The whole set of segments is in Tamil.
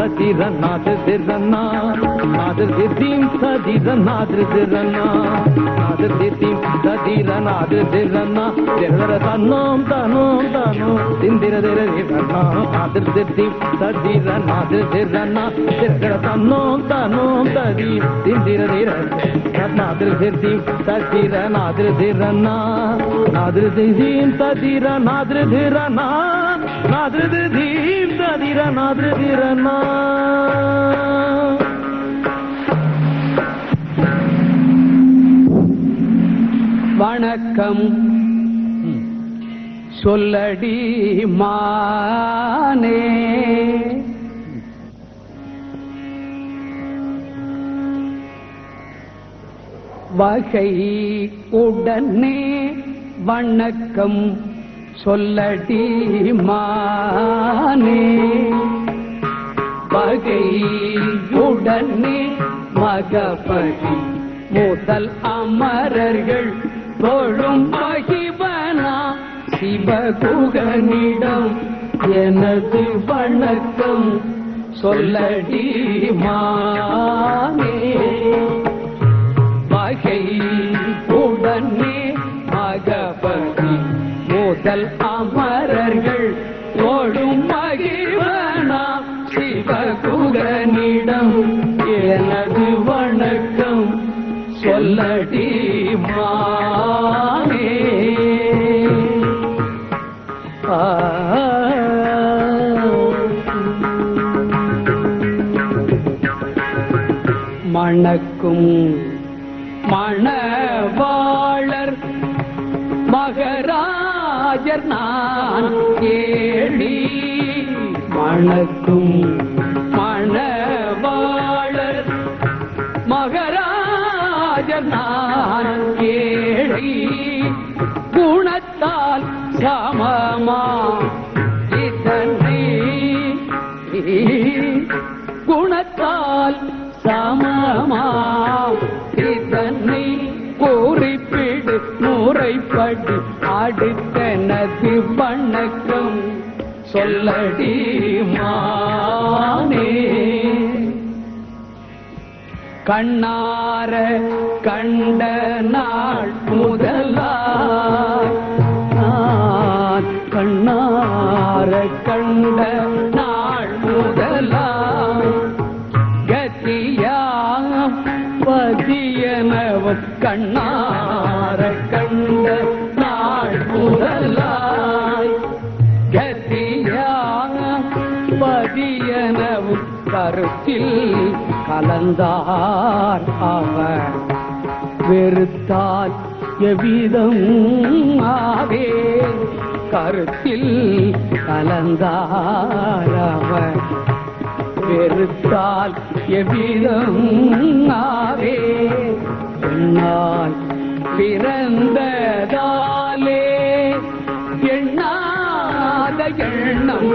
sadira nadir dirana nadir didim sadira nadir dirana nadir didim sadira nadir dirana dirara tanom tanom tanom dindira dirana nadir didim sadira nadir dirana dirara tanom tanom tadi dindira dirana nadir didim sadira nadir dirana nadir didim sadira nadir dirana nadir didim sadira nadir dirana வணக்கம் சொல்லடி மானே வகை உடனே வணக்கம் சொல்லடி மானே வகை உடனே மகபதி முதல் அமரர்கள் தோழும் மகிவனா சிவகுகனிடம் எனது வணக்கம் சொல்லடி மானே வகை உடனே மகபதி முதல் அமரர்கள் தோழும் மகிவனா சிவகுகனிடம் எனது வணக்கம் சொல்லடி மானே மணக்கும் மணவாளர் மகராஜர் நான் கேளி மணக்கும் மணவாளர் மகராஜர் நான் கேளி குணத்தால் சமமா இதனை குணத்தால் சமமா இதனை குறிப்பிடு முறைப்படி அடுத்தனது வணக்கம் சொல்லடி மானே கண்ணார கண்ட நாள் முதலாய் கண்ணார கண்ட நாள் முதலாய் கதியாம் பதியனவன் கண்ணார கண்ட நாள் முதலாய் கதியாம் பதியனவன் கருத்தில் கலந்தார் அவர் வெறுத்தால் எவ்விதம் ஆவே கருத்தில் கலந்தார் அவர் வெறுத்தால் எவ்விதம் ஆவே என்னால் பிறந்ததாலே எண்ணாத எண்ணம்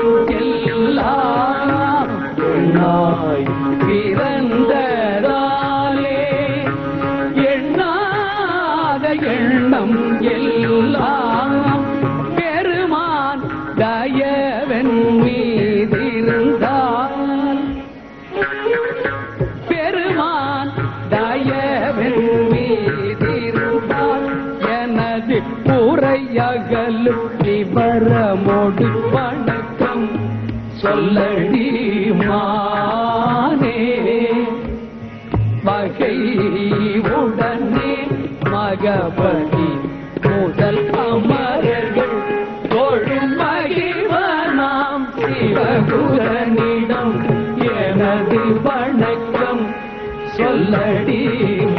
எல்லாம் எண்ணாய் பிறந்ததாலே எண்ணாத எண்ணம் எல்லாம் பெருமான் தயவன் மீதிருந்தால் பெருமான் தயவன் மீதிருந்தால் எனது உரையகலும் விவரமோடு வணக்கம் சொல்லடி மானே வகை உடனே மகபதி முதல் அமரர்கள் தோழும் மகிவனாம் சிவகுரனிடம் எனது வணக்கம் சொல்லடி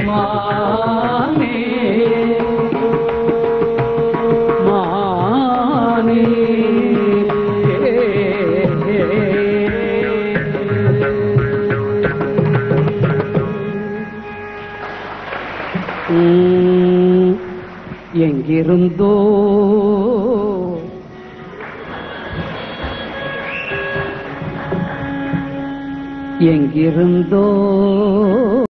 மானே மானே எங்கிருந்தோ எங்கிருந்தோ